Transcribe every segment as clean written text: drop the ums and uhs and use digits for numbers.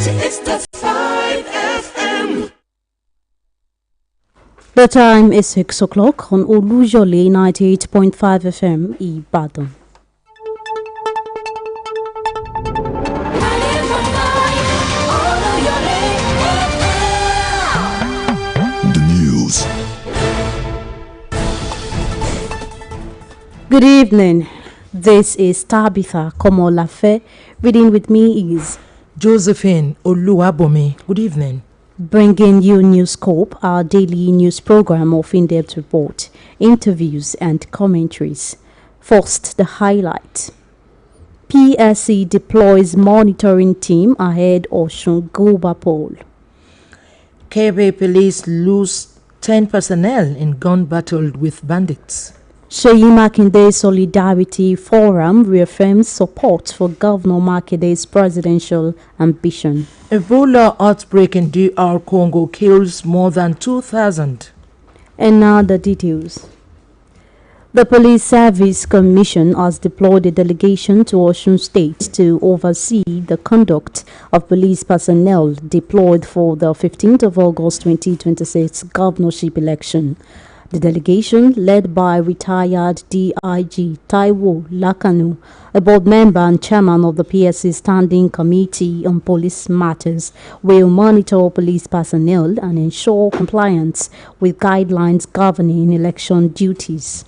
is the 5 FM. The time is 6 o'clock on Oluyole 98.5 FM, Ibadan. Good evening. This is Tabitha Komolafe. Reading with me is Josephine Oluwabome. Good evening. Bringing you Newscope, our daily news program of in-depth report, interviews and commentaries. First, the highlight. PSC deploys monitoring team ahead of Osun poll. KB police lose 10 personnel in gun battle with bandits. Seyi Makinde's Solidarity Forum reaffirms support for Governor Makinde's presidential ambition. Ebola outbreak in DR Congo kills more than 2,000. And now the details. The Police Service Commission has deployed a delegation to Osun State to oversee the conduct of police personnel deployed for the 15th of August 2026 governorship election. The delegation, led by retired DIG Taiwo Lakanu, a board member and chairman of the PSC Standing Committee on Police Matters, will monitor police personnel and ensure compliance with guidelines governing election duties.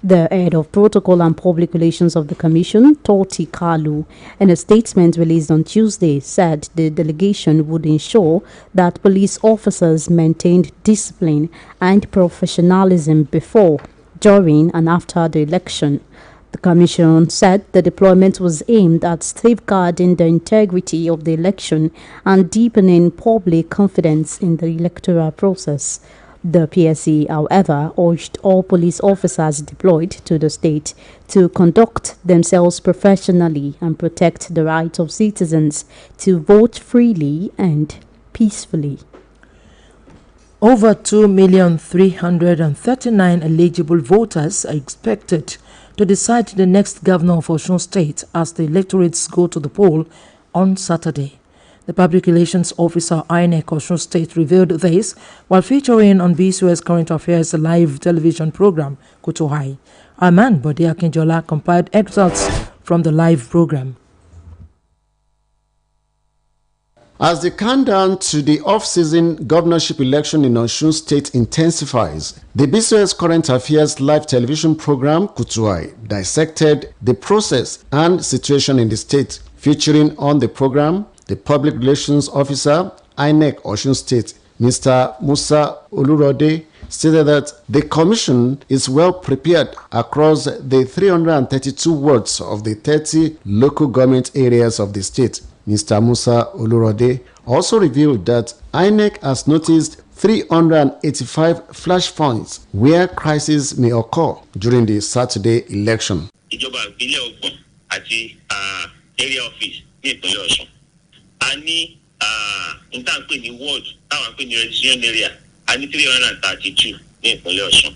The head of protocol and public relations of the commission, Toti Kalu, in a statement released on Tuesday, said the delegation would ensure that police officers maintained discipline and professionalism before, during and after the election. The commission said the deployment was aimed at safeguarding the integrity of the election and deepening public confidence in the electoral process. The PSC, however, urged all police officers deployed to the state to conduct themselves professionally and protect the right of citizens to vote freely and peacefully. Over 2,339,000 eligible voters are expected to decide the next governor of Osun State as the electorates go to the poll on Saturday. The Public Relations Officer INEC Osun State revealed this while featuring on BCOS Current Affairs live television program Kutuhai. Our man Bode Akinjola compiled excerpts from the live program. As the countdown to the off-season governorship election in Osun State intensifies, the BCOS Current Affairs live television program Kutuhai dissected the process and situation in the state, featuring on the program the Public Relations Officer, INEC Osun State, Mr. Musa Oluyole, stated that the commission is well prepared across the 332 wards of the 30 local government areas of the state. Mr. Musa Oluyole also revealed that INEC has noticed 385 flashpoints where crises may occur during the Saturday election. Area office Ani in town ní ward táwọn pè ní registration area a ní 332 ní ìpínlẹ̀ Ọ̀ṣun.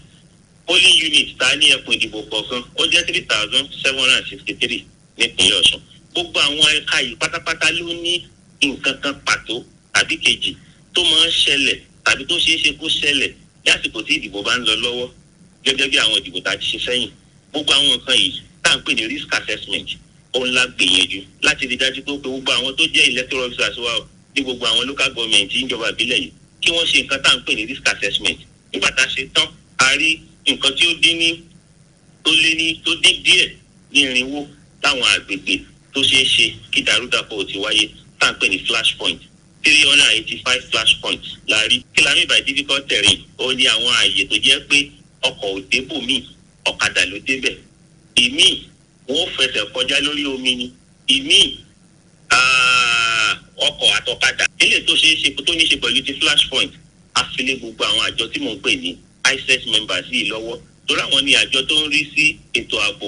Polling unit ta ní ẹkùn ìdìbò kọ̀ọ̀kan ó jẹ́ 3,763 ní ìpínlẹ̀ Ọ̀ṣun. Gbogbo àwọn ẹ̀ka yìí pátápátá ló ní nǹkan kan pàtó tàbí kejì tó máa ń ṣẹlẹ̀ tàbí tó ṣeé ṣe kó ṣẹlẹ̀ ní àsìkò tí ìdìbò bá ń lọ lọ́wọ́ gẹ́gẹ́ bí àwọn ìdìbò tá a ti ṣe sẹ́yìn. Gbogbo àwọn nǹkan yìí tá à ń pè ní risk assessment òun la gbìyànjú láti rí dájú pé gbogbo àwọn tó jẹ́ electoral officers wa ní gbogbo àwọn local government ìjọba ìbílẹ̀ yìí kí wọ́n ṣe nǹkan tá à ń pè ní risk assessment. Nígbà tá a ṣe tán a rí nǹkan tí ó dín díẹ̀ ní irinwó táwọn àgbègbè tó ṣeé ṣe kí dàrúdàpọ̀ ti wáyé tá à ń pè ní flashpoint 385 flashpoints la rí. Kí la mean by difficult terrain ó ní àwọn ààyè tó jẹ́ pé ọkọ̀ ò débò míì ọ̀kadà ló débẹ̀. Ìmíì wọ́n fẹsẹ̀ kọjá lórí omi ni, ìmíì ọkọ̀ àtọ̀kadà. Ilé tó ṣeé ṣe tó ní ṣe pẹ̀lú ti flashpoint àfilé gbogbo àwọn àjọ tí mò ń pè ní ICES members yìí lọ́wọ́ torí àwọn ni àjọ tó ń rí sí ètò ààbò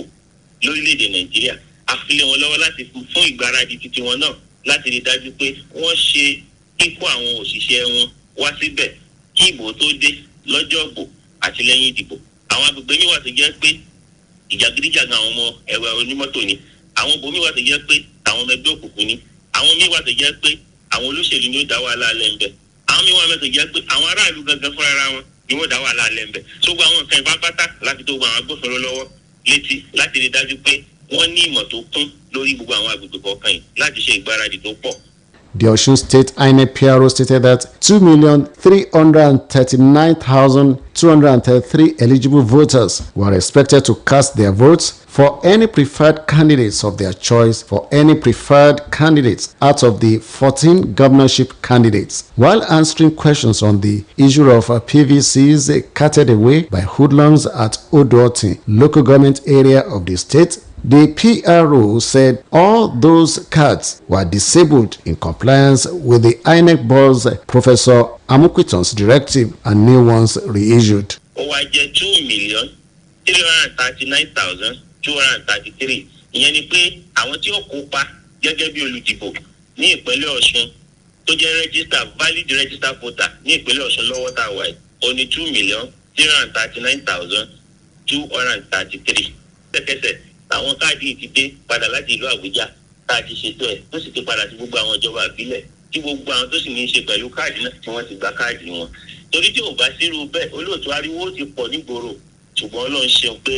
lórílẹ̀‐èdè Nàìjíríà. Àfilé wọn lọ́wọ́ láti fún ìgbáradì títí wọn náà láti rí dájú pé wọ́n ṣe kíkó àwọn òṣìṣẹ́ wọn wá síbẹ̀ kí ìbò tó dé lọ́jọ́ ìbò àti lẹ́yìn ìdìbò. Àwọn agbègbè mi wà tó jẹ́ pé ìjàgídíjàgan àwọn ọmọ ẹ̀wẹ̀ onímọ́tò ni, àwọn ibòmí wà tó jẹ́ pé àwọn ọmọ ẹgbẹ́ òkùnkùn ni, àwọn míì wà tó jẹ́ pé àwọn olóṣèlú ni ó dá wàhálà lẹ́ńbẹ̀ àwọn mi wọ́n mẹ́tò jẹ́ pé àwọn aráàlú gangan fúnra ara wọn ni wọ́n dá wàhálà lẹ́ńbẹ̀ tó gba àwọn nǹkan ìpápátá láti tó gba àwọn agbófinró lọ́wọ́ létí láti rí dájú pé wọ́n ní ìmọ̀ tó kún lórí gbogbo àwọn agbègbè kọ̀ọ̀kan yìí láti ṣe ìgbáradì tó pọ̀. The Osun State INEC PRO stated that 2,339,233 eligible voters were expected to cast their votes for any preferred candidates of their choice out of the 14 governorship candidates. While answering questions on the issue of PVCs carted away by hoodlums at Odoti, local government area of the state, the PRO said all those cards were disabled in compliance with the INEC boss Professor Amukwiton's directive and new ones reissued. Ó wá jẹ́ 2,339,233. Ìyẹn ni pé àwọn tí ó kópa gẹ́gẹ́ bí olùdìbò ní ìpínlẹ̀ Ọ̀ṣun tó jẹ́ valid register voter ní ìpínlẹ̀ Ọ̀ṣun lọ́wọ́ tá a wà yìí ó ní 2,339,233. Kẹ́kẹ́sẹ̀ àwọn káàdì ti dé padà láti ìlú Àbújá tá a ti ṣètò ẹ̀ tó sì ti padà sí gbogbo àwọn ìjọba ìbílẹ̀ tí gbogbo àwọn tó sì ní í ṣe pẹ̀lú káàdì náà tí wọ́n ti gba káàdì wọn. Torí tí ò bá sírú bẹ́ẹ̀ olóòtú ariwo ti pọ̀ nígboro ṣùgbọ́n Ọlọ́run ṣeun pé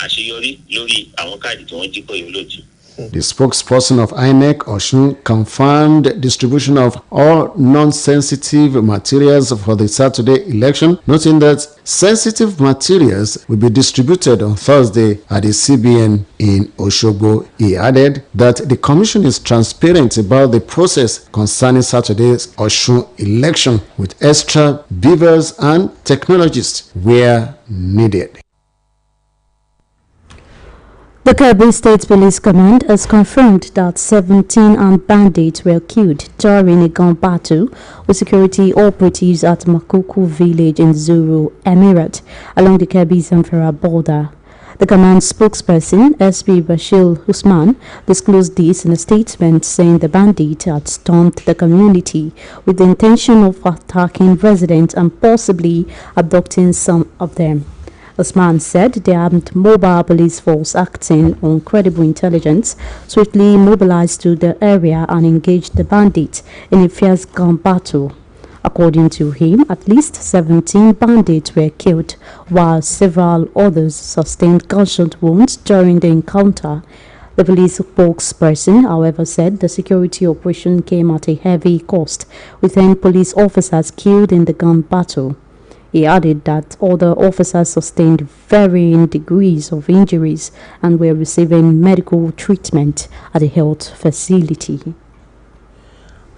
àṣeyọrí lórí àwọn káàdì tí wọ́n jí kọ́ yìí olóòtú. The spokesperson of INEC Osun confirmed distribution of all non-sensitive materials for the Saturday election, noting that sensitive materials will be distributed on Thursday at the CBN in Osogbo. He added that the commission is transparent about the process concerning Saturday's Osun election with extra beavers and technologists where needed. The Kebbi State Police Command has confirmed that 17 armed bandits were killed during a gun battle with security operatives at Makuku village in Zuru Emirate along the Kebbi-Zamfara border. The command spokesperson, SP Bashir Usman, disclosed this in a statement saying the bandit had stormed the community with the intention of attacking residents and possibly abducting some of them. Usman said the armed mobile police force acting on credible intelligence swiftly mobilized to the area and engaged the bandits in a fierce gun battle. According to him, at least 17 bandits were killed, while several others sustained gunshot wounds during the encounter. The police spokesperson, however, said the security operation came at a heavy cost, with 10 police officers killed in the gun battle. He added that other officers sustained varying degrees of injuries and were receiving medical treatment at a health facility.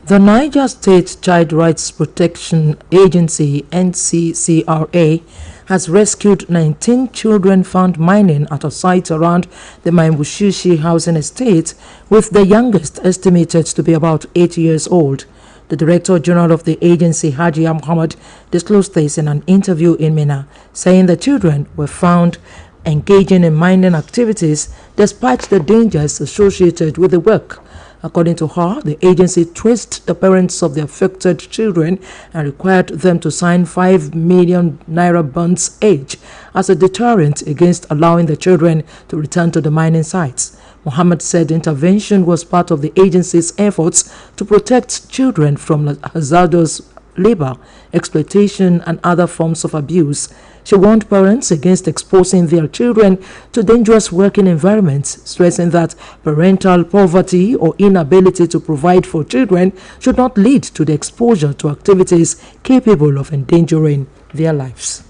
The Niger State Child Rights Protection Agency, NCCRA, has rescued 19 children found mining at a site around the Maimbushishi housing estate, with the youngest estimated to be about 8 years old. The Director General of the agency, Haji Muhammad, disclosed this in an interview in Minna, saying the children were found engaging in mining activities despite the dangers associated with the work. According to her, the agency traced the parents of the affected children and required them to sign 5 million naira bonds each as a deterrent against allowing the children to return to the mining sites. Mohammed said intervention was part of the agency's efforts to protect children from hazardous labor, exploitation, and other forms of abuse. She warned parents against exposing their children to dangerous working environments, stressing that parental poverty or inability to provide for children should not lead to the exposure to activities capable of endangering their lives.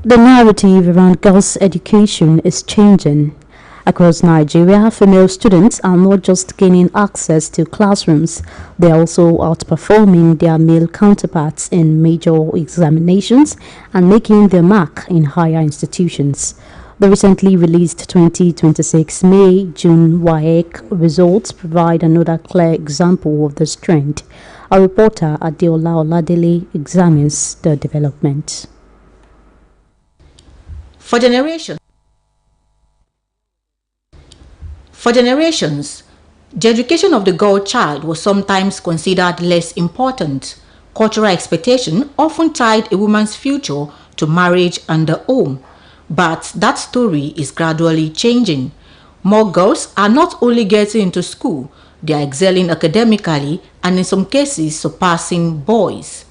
The narrative around girls' education is changing. Across Nigeria, female students are not just gaining access to classrooms, they are also outperforming their male counterparts in major examinations and making their mark in higher institutions. The recently released 2026 May-June WAEC results provide another clear example of this trend. Our reporter Adeola Oladele examines the development. For generations, the education of the girl child was sometimes considered less important. Cultural expectation often tied a woman's future to marriage and the home. But that story is gradually changing. More girls are not only getting into school, they are excelling academically and in some cases surpassing boys.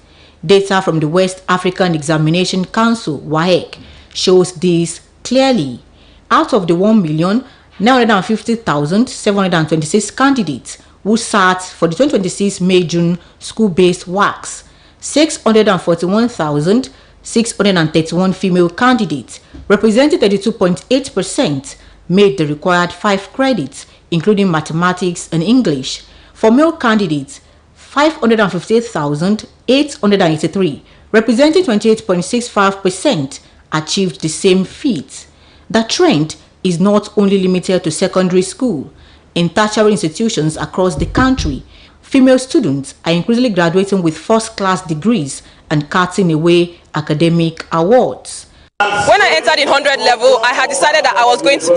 Data from the West African Examination Council, WAEC, shows this clearly. Out of the 1,950,726 candidates who sat for the 2026 May-June school-based WACs, 641,631 female candidates, representing 32.8%, made the required 5 credits, including mathematics and English. For male candidates, 558,883, representing 28.65%, achieved the same feat. The trend is not only limited to secondary school. In tertiary institutions across the country, female students are increasingly graduating with first-class degrees and cutting away academic awards. When I entered in 100 level, I had decided that I was going to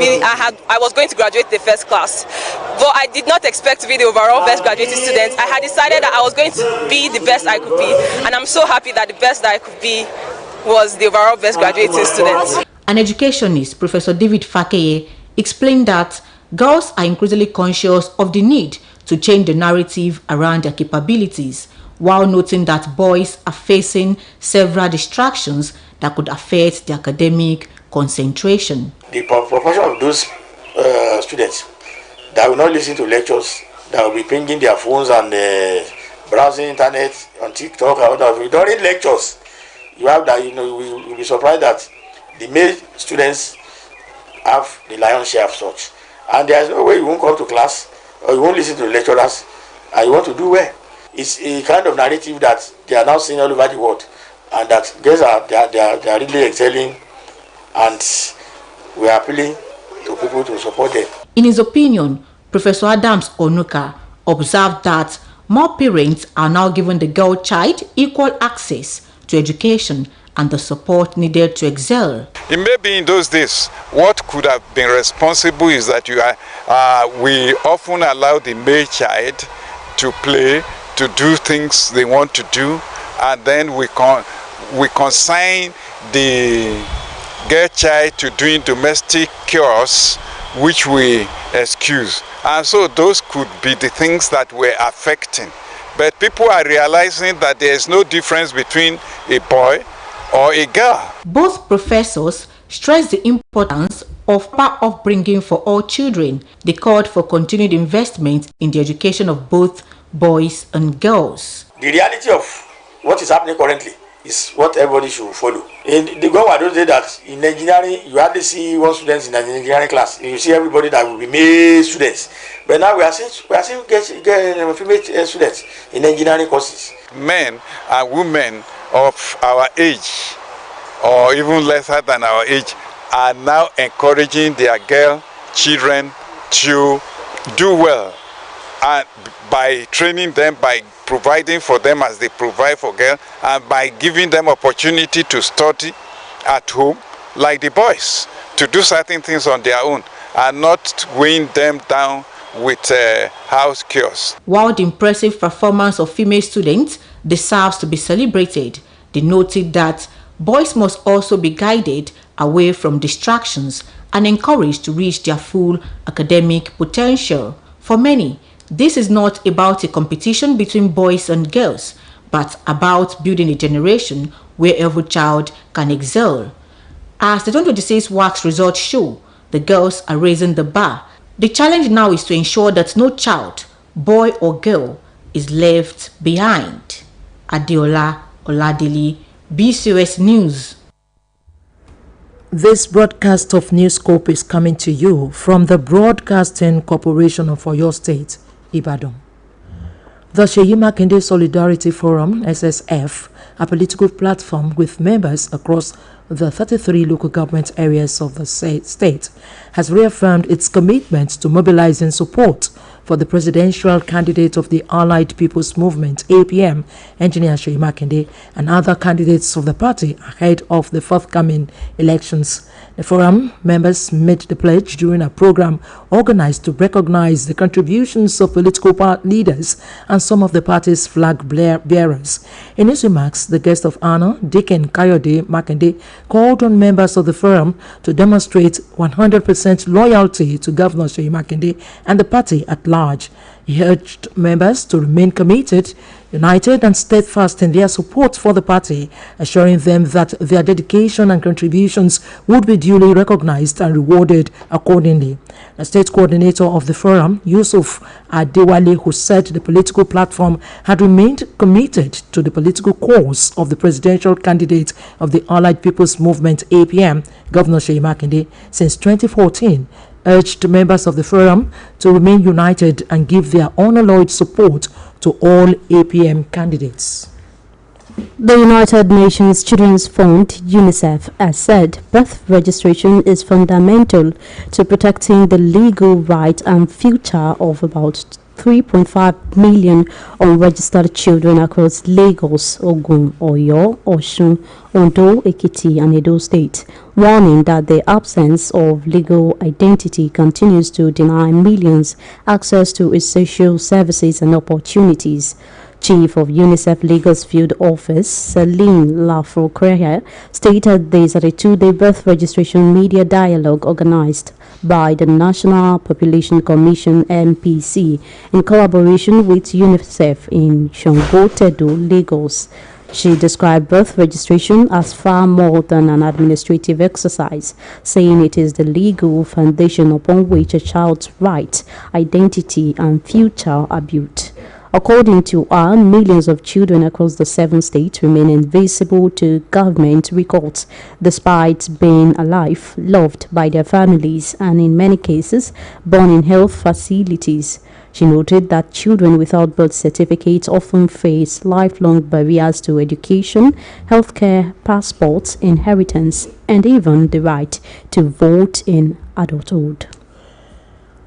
graduate the first class. But I did not expect to be the overall best graduating student. I had decided that I was going to be the best I could be, and I'm so happy that the best that I could be was the overall best graduating student. An educationist, Professor David Fakeye, explained that girls are increasingly conscious of the need to change the narrative around their capabilities, while noting that boys are facing several distractions that could affect their academic concentration. The proportion of those students that will not listen to lectures, that will be pinging their phones and browsing internet on TikTok or whatever, during lectures, you have that, you'll be surprised that the male students have the lion's share of such. And there's no way you won't come to class or you won't listen to the lecturers and you want to do well. It's a kind of narrative that they are now seeing all over the world, and that girls are really excelling, and we are appealing to people to support them. In his opinion, Professor Adams Onuka observed that more parents are now giving the girl child equal access to education and the support needed to excel. It may be in those days, what could have been responsible is that we often allow the male child to play, to do things they want to do, and then we consign the girl child to doing domestic chores, which we excuse. And so those could be the things that we're affecting. But people are realizing that there is no difference between a boy or a girl. Both professors stressed the importance of proper upbringing for all children. They called for continued investment in the education of both boys and girls. The reality of what is happening currently is what everybody should follow. In the government, don't say that in engineering you hardly see one student in an engineering class. You see everybody that will be male students. But now we are seeing female students in engineering courses. Men and women of our age, or even lesser than our age, are now encouraging their girl children to do well, and by training them, by providing for them as they provide for girls, and by giving them opportunity to study at home like the boys, to do certain things on their own and not weighing them down with house chores. While the impressive performance of female students deserves to be celebrated, they noted that boys must also be guided away from distractions and encouraged to reach their full academic potential. For many, this is not about a competition between boys and girls, but about building a generation where every child can excel. As the 2026 WACS results show, the girls are raising the bar. The challenge now is to ensure that no child, boy or girl, is left behind. Adeola Oladili, BCOS News. This broadcast of Newscope is coming to you from the Broadcasting Corporation of Oyo State, Ibadan. The Seyi Makinde Solidarity Forum, SSF, a political platform with members across the 33 local government areas of the state, has reaffirmed its commitment to mobilizing support for the presidential candidate of the Allied People's Movement, APM, Engineer Seyi Makinde, and other candidates of the party ahead of the forthcoming elections. The forum members made the pledge during a program organized to recognize the contributions of political leaders and some of the party's flag bearers. In his remarks, the guest of honor, Deacon Kayode Makinde, called on members of the forum to demonstrate 100% loyalty to Governor Seyi Makinde and the party at large. He urged members to remain committed, united and steadfast in their support for the party, assuring them that their dedication and contributions would be duly recognized and rewarded accordingly. The state coordinator of the forum, Yusuf Adewale, who said the political platform had remained committed to the political cause of the presidential candidate of the Allied People's Movement APM, Governor Seyi Makinde, since 2014, urged members of the forum to remain united and give their unalloyed support to all APM candidates. The United Nations Children's Fund, UNICEF, has said birth registration is fundamental to protecting the legal right and future of about 3.5 million unregistered children across Lagos, Ogun, Oyo, Osun, Ondo, Ekiti and Edo State, warning that the absence of legal identity continues to deny millions access to essential services and opportunities. Chief of UNICEF Lagos Field Office, Celine Lafoucrère, stated this at a two-day birth registration media dialogue organized by the National Population Commission (NPC) in collaboration with UNICEF in Sango-Tedo, Lagos. She described birth registration as far more than an administrative exercise, saying it is the legal foundation upon which a child's right, identity and future are built. According to her, millions of children across the 7 states remain invisible to government records, despite being alive, loved by their families, and in many cases, born in health facilities. She noted that children without birth certificates often face lifelong barriers to education, healthcare, passports, inheritance, and even the right to vote in adulthood.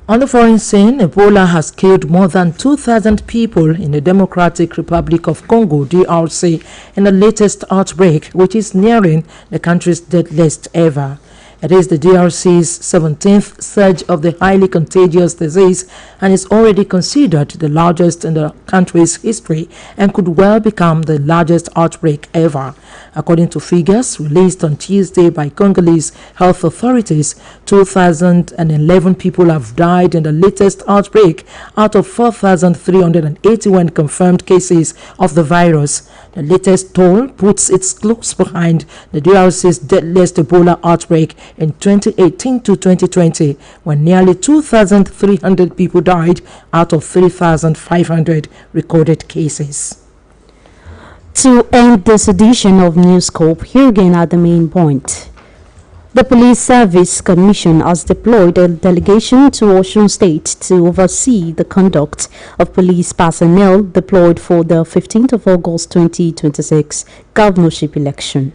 On the foreign scene, Ebola has killed more than 2,000 people in the Democratic Republic of Congo, DRC, in the latest outbreak, which is nearing the country's deadliest ever. It is the DRC's 17th surge of the highly contagious disease and is already considered the largest in the country's history and could well become the largest outbreak ever. According to figures released on Tuesday by Congolese health authorities, 2,011 people have died in the latest outbreak out of 4,381 confirmed cases of the virus. The latest toll puts it close behind the DRC's deadliest Ebola outbreak in 2018 to 2020, when nearly 2,300 people died out of 3,500 recorded cases. To end this edition of Newscope, here again are the main points. The Police Service Commission has deployed a delegation to Osun State to oversee the conduct of police personnel deployed for the 15th of August 2026 governorship election.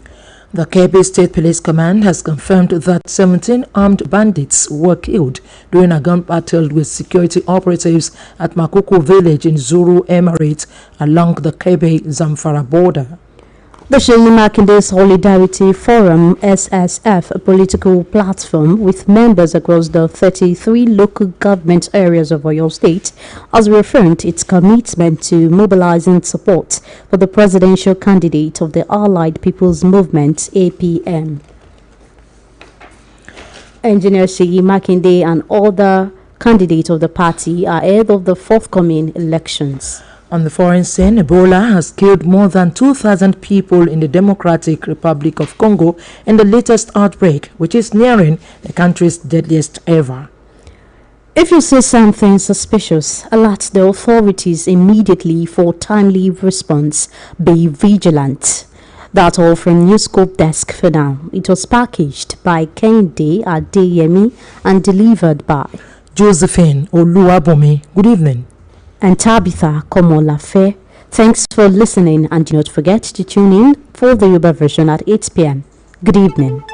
The Kebbi State Police Command has confirmed that 17 armed bandits were killed during a gun battle with security operatives at Makuku village in Zuru Emirate along the Kebbi-Zamfara border. The Seyi Makinde Solidarity Forum (SSF), a political platform with members across the 33 local government areas of Oyo State, has reaffirmed its commitment to mobilizing support for the presidential candidate of the Allied People's Movement (APM). Engineer Seyi Makinde and other candidates of the party are ahead of the forthcoming elections. On the foreign scene, Ebola has killed more than 2,000 people in the Democratic Republic of Congo in the latest outbreak, which is nearing the country's deadliest ever. If you see something suspicious, alert the authorities immediately for timely response. Be vigilant. That's all from Newscope Desk for now. It was packaged by Kende Adeyemi and delivered by Josephine Oluwabomi. Good evening. And Tabitha Komolafe. Thanks for listening, and do not forget to tune in for the Yoruba version at 8 p.m. Good evening.